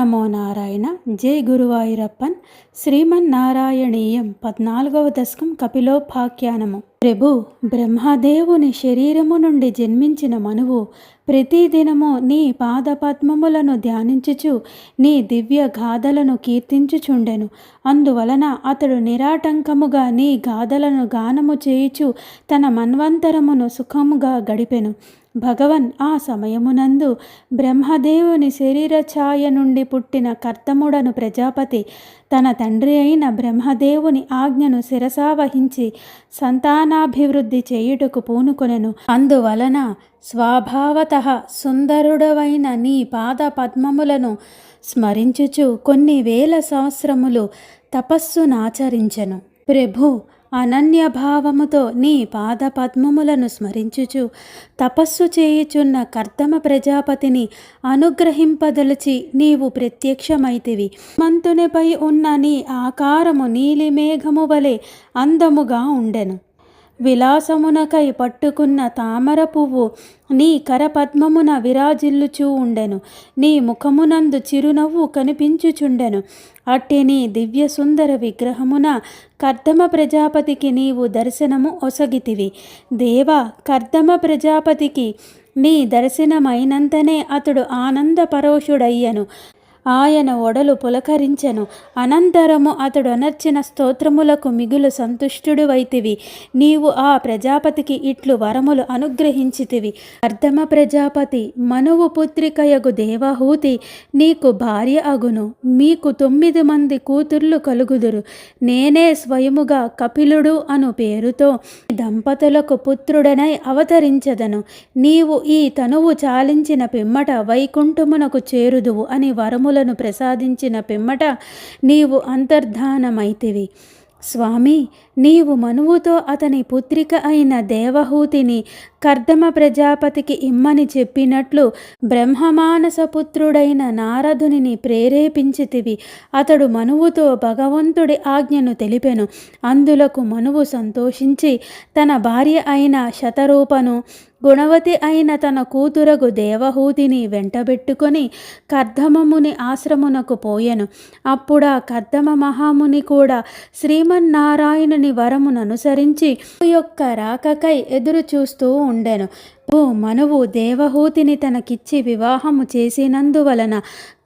నమో నారాయణ. జై గురువాయూరప్పన్. శ్రీమన్నారాయణీయం 14వ దశకం కపిలోపాఖ్యానము. ప్రభు బ్రహ్మదేవుని శరీరము నుండి జన్మించిన మనువు ప్రతిదినము నీ పాదపద్మములను ధ్యానించుచు నీ దివ్య గాథలను కీర్తించుచుండెను. అందువలన అతడు నిరాటంకముగా నీ గాథలను గానము చేయుచు తన మన్వంతరమును సుఖముగా గడిపెను. భగవన్ ఆ సమయమునందు బ్రహ్మదేవుని శరీర ఛాయ నుండి పుట్టిన కర్తముడను ప్రజాపతి తన తండ్రి అయిన బ్రహ్మదేవుని ఆజ్ఞను శిరసావహించి సంతానాభివృద్ధి చేయుటకు పూనుకొనెను. అందువలన స్వభావతః సుందరుడవైన నీ పాద పద్మములను స్మరించుచు కొన్ని వేల సంవత్సరములు తపస్సునాచరించెను. ప్రభు అనన్యభావముతో నీ పాద పద్మములను స్మరించుచు తపస్సు చేయుచున్న కర్దమ ప్రజాపతిని అనుగ్రహింపదలచి నీవు ప్రత్యక్షమైతివి. మంతునిపై ఉన్న నీ ఆకారము నీలిమేఘము వలె అందముగా ఉండెను. విలాసమునకై పట్టుకున్న తామర పువ్వు నీ కరపద్మమున విరాజిల్లుచూ ఉండెను. నీ ముఖమునందు చిరునవ్వు కనిపించుచుండెను. అట్టి నీ దివ్య సుందర విగ్రహమున కర్దమ ప్రజాపతికి నీవు దర్శనము ఒసగితివి. దేవా, కర్దమ ప్రజాపతికి నీ దర్శనమైనంతనే అతడు ఆనందపరోషుడయ్యను. ఆయన ఒడలు పులకరించెను. అనంతరము అతడు అనర్చిన స్తోత్రములకు మిగులు సంతుష్టుడు వైతివి. నీవు ఆ ప్రజాపతికి ఇట్లు వరములు అనుగ్రహించితివి. కర్దమ ప్రజాపతి మనువు పుత్రికయగు దేవహూతి నీకు భార్య అగును. మీకు 9 మంది కూతుర్లు కలుగుదురు. నేనే స్వయముగా కపిలుడు అను పేరుతో దంపతులకు పుత్రుడనై అవతరించదను. నీవు ఈ తనువు చాలించిన పిమ్మట వైకుంఠమునకు చేరుదువు అని వరము ప్రసాదించిన పిమ్మట నీవు అంతర్ధానమైతివి. స్వామి, నీవు మనువుతో అతని పుత్రిక అయిన దేవహూతిని కర్దమ ప్రజాపతికి ఇమ్మని చెప్పినట్లు బ్రహ్మమానసపుత్రుడైన నారదుని ప్రేరేపించితివి. అతడు మనువుతో భగవంతుడి ఆజ్ఞను తెలిపెను. అందులకు మనువు సంతోషించి తన భార్య అయిన శతరూపను గుణవతి అయిన తన కూతురగు దేవహూతిని వెంటబెట్టుకొని కర్దమముని ఆశ్రమునకు పోయెను. అప్పుడా కర్దమ మహాముని కూడా శ్రీమన్నారాయణుని వరముననుసరించి యొక్క రాకకై ఎదురు చూస్తూ ఉండెను. మనువు దేవహూతిని తనకిచ్చి వివాహము చేసినందువలన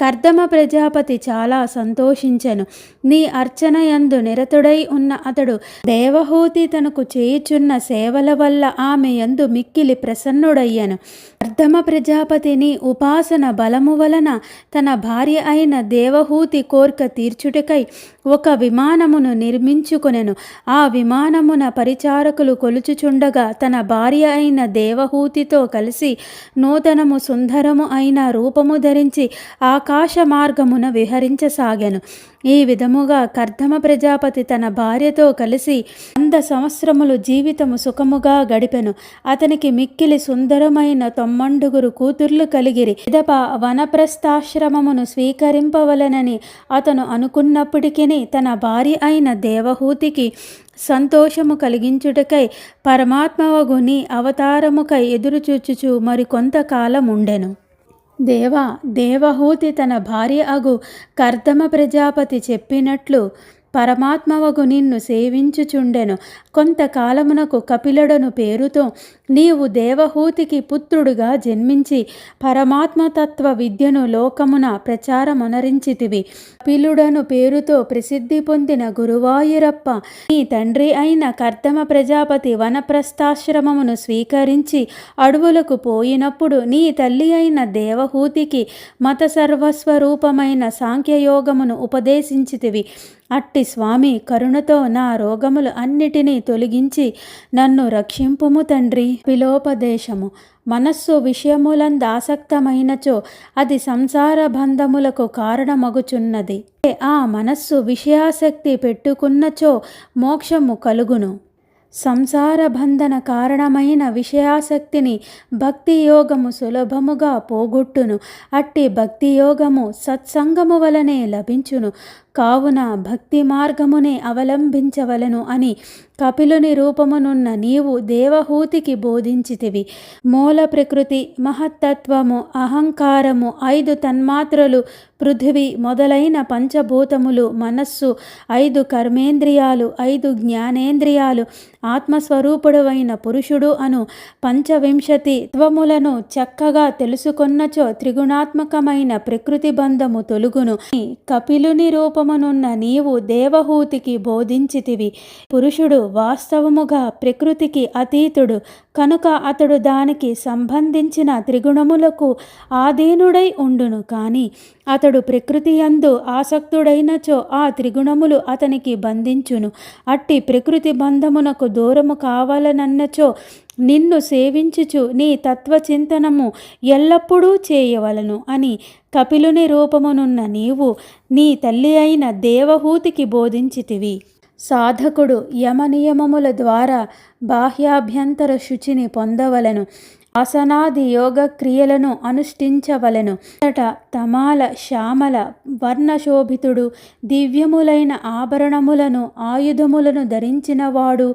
కర్దమ ప్రజాపతి చాలా సంతోషించెను. నీ అర్చనయందు నిరతుడై ఉన్న అతడు దేవహూతి తనకు చేయుచున్న సేవల వల్ల ఆమె యందు మిక్కిలి ప్రసన్నుడయ్యను. కర్దమ ప్రజాపతిని ఉపాసన బలము వలన తన భార్య అయిన దేవహూతి కోర్క తీర్చుటకై ఒక విమానమును నిర్మించుకొనెను. ఆ విమానమున పరిచారకులు కొలుచుచుండగా తన భార్య అయిన దేవహూతితో కలిసి నూతనము సుందరము అయిన రూపము ధరించి ఆకాశ మార్గమున విహరించసాగెను. ఈ విధముగా కర్దమ ప్రజాపతి తన భార్యతో కలిసి 100 సంవత్సరములు జీవితము సుఖముగా గడిపెను. అతనికి మిక్కిలి సుందరమైన 90 కూతుర్లు కలిగిరి. పిదప వనప్రస్థాశ్రమమును స్వీకరింపవలనని అతను అనుకున్నప్పటికీ తన భార్య అయిన దేవహూతికి సంతోషము కలిగించుటకై పరమాత్మవగు నీ అవతారముకై ఎదురుచూచుచు మరికొంతకాలం ఉండెను. దేవహూతి తన భార్య అగు కర్దమ ప్రజాపతి చెప్పినట్లు పరమాత్మవగు నిన్ను సేవించుచుండెను. కొంతకాలమునకు కపిలుడను పేరుతో నీవు దేవహూతికి పుత్రుడుగా జన్మించి పరమాత్మతత్వ విద్యను లోకమున ప్రచారమొనరించితివి. కపిలుడను పేరుతో ప్రసిద్ధి పొందిన గురువాయూరప్ప నీ తండ్రి అయిన కర్దమ ప్రజాపతి వనప్రస్థాశ్రమమును స్వీకరించి అడవులకు పోయినప్పుడు నీ తల్లి అయిన దేవహూతికి మత సర్వస్వరూపమైన సాంఖ్యయోగమును ఉపదేశించితివి. అట్టి స్వామి కరుణతో నా రోగములు అన్నిటినీ తొలగించి నన్ను రక్షింపుము తండ్రి. పిలోపదేశము. మనస్సు విషయములందాసక్తమైనచో అది సంసార బంధములకు కారణమగుచున్నది. ఆ మనస్సు విషయాసక్తి పెట్టుకున్నచో మోక్షము కలుగును. సంసార బంధన కారణమైన విషయాసక్తిని భక్తి యోగము సులభముగా పోగొట్టును. అట్టి భక్తి యోగము సత్సంగము వలనే లభించును. కావున భక్తి మార్గమునే అవలంబించవలను అని కపిలుని రూపమునున్న నీవు దేవహూతికి బోధించితివి. మూల ప్రకృతి, మహత్తత్వము, అహంకారము, 5 తన్మాత్రలు, పృథివీ మొదలైన పంచభూతములు, మనస్సు, 5 కర్మేంద్రియాలు, 5 జ్ఞానేంద్రియాలు, ఆత్మస్వరూపుడవైన పురుషుడు అను 25 త్వములను చక్కగా తెలుసుకొన్నచో త్రిగుణాత్మకమైన ప్రకృతి బంధము తొలుగును. కపిలుని రూపమునున్న నీవు దేవహూతికి బోధించితివి. పురుషుడు వాస్తవముగా ప్రకృతికి అతీతుడు కనుక అతడు దానికి సంబంధించిన త్రిగుణములకు ఆధీనుడై ఉండును. కానీ అతడు ప్రకృతి యందు ఆసక్తుడైనచో ఆ త్రిగుణములు అతనికి బంధించును. అట్టి ప్రకృతి బంధమునకు దూరము కావాలనన్నచో నిన్ను సేవించుచు నీ తత్వచింతనము ఎల్లప్పుడూ చేయవలను అని కపిలుని రూపమునున్న నీవు నీ తల్లి అయిన దేవహూతికి బోధించితివి. సాధకుడు యమనియమముల ద్వారా బాహ్యాభ్యంతర శుచిని పొందవలను. ఆసనాది యోగ క్రియలను అనుష్ఠించవలెను. అంతట తమాల శ్యామల వర్ణశోభితుడు, దివ్యములైన ఆభరణములను ఆయుధములను ధరించినవాడు,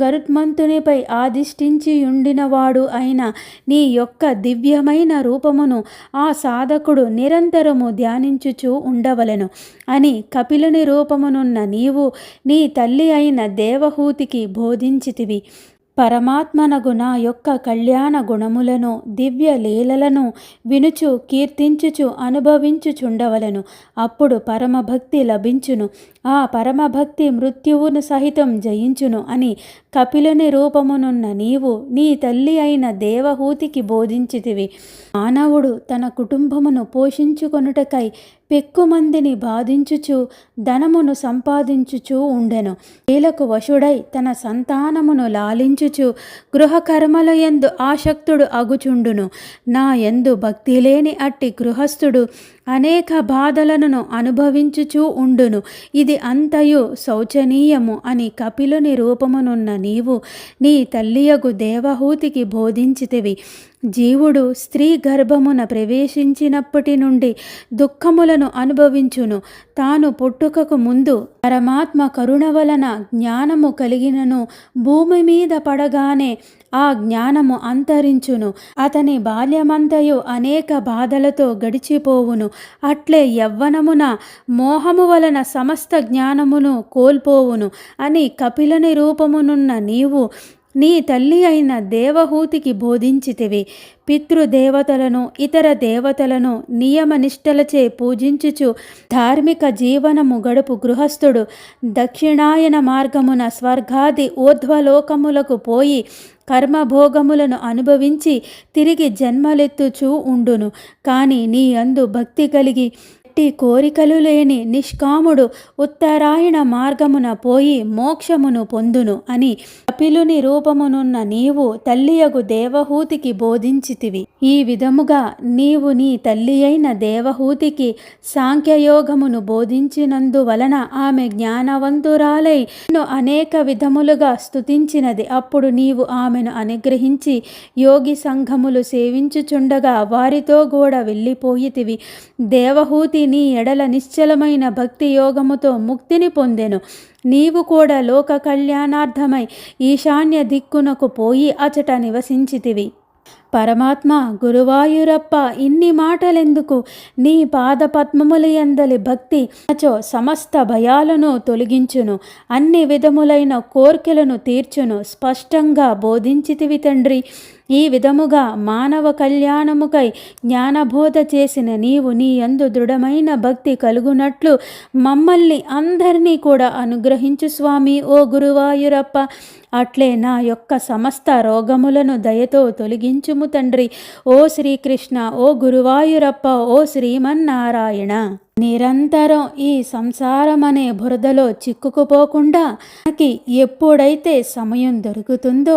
గరుత్మంతునిపై ఆధిష్ఠించియుండినవాడు అయిన నీ యొక్క దివ్యమైన రూపమును ఆ సాధకుడు నిరంతరము ధ్యానించుచూ ఉండవలెను అని కపిలుని రూపమునున్న నీవు నీ తల్లి అయిన దేవహూతికి బోధించితివి. పరమాత్మనగు నా యొక్క కళ్యాణ గుణములను, దివ్య లీలలను వినుచు కీర్తించుచు అనుభవించుచుండవలను. అప్పుడు పరమభక్తి లభించును. ఆ పరమభక్తి మృత్యువును సహితం జయించును అని కపిలుని రూపమునున్న నీవు నీ తల్లి అయిన దేవహూతికి బోధించితివి. మానవుడు తన కుటుంబమును పోషించుకొనుటకై పెక్కుమందిని బాధించుచు ధనమును సంపాదించుచూ ఉండెను. వీలకు వశుడై తన సంతానమును లాలించుచు గృహకర్మల యందు ఆసక్తుడు అగుచుండును. నా యందు భక్తి లేని అట్టి గృహస్థుడు అనేక బాధలను అనుభవించుచూ ఉండును. ఇది అంతయు శోచనీయము అని కపిలుని రూపమునున్న నీవు నీ తల్లియగు దేవహూతికి బోధించితివి. జీవుడు స్త్రీ గర్భమున ప్రవేశించినప్పటి నుండి దుఃఖములను అనుభవించును. తాను పుట్టుకకు ముందు పరమాత్మ కరుణ వలన జ్ఞానము కలిగినను భూమి మీద పడగానే ఆ జ్ఞానము అంతరించును. అతని బాల్యమంతయు అనేక బాధలతో గడిచిపోవును. అట్లే యవ్వనమున మోహము వలన సమస్త జ్ఞానమును కోల్పోవును అని కపిలుని రూపమునున్న నీవు నీ తల్లి అయిన దేవహూతికి బోధించితివి. పితృదేవతలను ఇతర దేవతలను నియమనిష్టలచే పూజించుచు ధార్మిక జీవనము గడుపు గృహస్థుడు దక్షిణాయన మార్గమున స్వర్గాది ఊర్ధ్వలోకములకు పోయి కర్మభోగములను అనుభవించి తిరిగి జన్మలెత్తుచూ ఉండును. కానీ నీ యందు భక్తి కలిగి కోరికలు లేని నిష్కాముడు ఉత్తరాయణ మార్గమున పోయి మోక్షమును పొందును అని కపిలుని రూపమునున్న నీవు తల్లియగు దేవహూతికి బోధించితివి. ఈ విధముగా నీవు నీ తల్లి అయిన దేవహూతికి సాంఖ్యయోగమును బోధించినందువలన ఆమె జ్ఞానవంతురాలై నిన్ను అనేక విధములుగా స్తుతించినది. అప్పుడు నీవు ఆమెను అనుగ్రహించి యోగి సంఘములు సేవించుచుండగా వారితో కూడా వెళ్ళిపోయితివి. దేవహూతి నీ ఎడల నిశ్చలమైన భక్తి యోగముతో ముక్తిని పొందెను. నీవు కూడా లోక కళ్యాణార్థమై ఈశాన్య దిక్కునకు పోయి అచట నివసించితివి. పరమాత్మ గురువాయూరప్ప, ఇన్ని మాటలెందుకు? నీ పాదపద్మముల యందలి భక్తి నచో సమస్త భయాలను తొలగించును, అన్ని విధములైన కోర్కెలను తీర్చును. స్పష్టంగా బోధించితివి తండ్రి. ఈ విధముగా మానవ కళ్యాణముకై జ్ఞానబోధ చేసిన నీవు నీ యందు దృఢమైన భక్తి కలుగునట్లు మమ్మల్ని అందరినీ కూడా అనుగ్రహించు స్వామి ఓ గురువాయూరప్ప. అట్లే నా యొక్క సమస్త రోగములను దయతో తొలగించుము తండ్రి. ఓ శ్రీకృష్ణ, ఓ గురువాయూరప్ప, ఓ శ్రీమన్నారాయణ. నిరంతరం ఈ సంసారమనే బురదలో చిక్కుకుపోకుండా మనకి ఎప్పుడైతే సమయం దొరుకుతుందో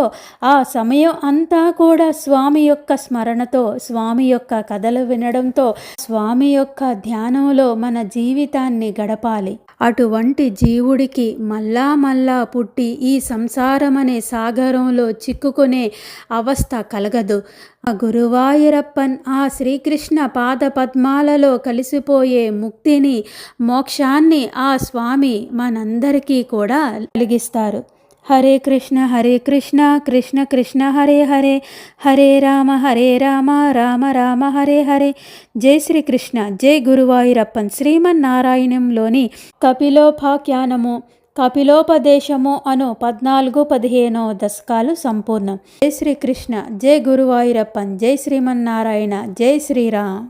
ఆ సమయం అంతా కూడా స్వామి యొక్క స్మరణతో, స్వామి యొక్క కథలు వినడంతో, స్వామి యొక్క ధ్యానంలో మన జీవితాన్ని గడపాలి. అటువంటి జీవుడికి మళ్ళా మళ్ళా పుట్టి ఈ సంసారమనే సాగరంలో చిక్కుకునే అవస్థ కలగదు. ఆ గురువాయూరప్పన్ ఆ శ్రీకృష్ణ పాద పద్మాలలో కలిసిపోయే ముక్తిని, మోక్షాన్ని ఆ స్వామి మనందరికీ కూడా కలిగిస్తారు. హరే కృష్ణ కృష్ణ కృష్ణ హరే హరే, హరే రామ రామ రామ హరే హరే. జై శ్రీకృష్ణ, జై గురువాయూరప్పన్. శ్రీమన్నారాయణంలోని కపిలోపాఖ్యానము, కపిలోపదేశము అను 14-15 దశకాలు సంపూర్ణం. జై శ్రీకృష్ణ, జై గురువాయూరప్పన్, జై శ్రీమన్నారాయణ, జై శ్రీరామ్.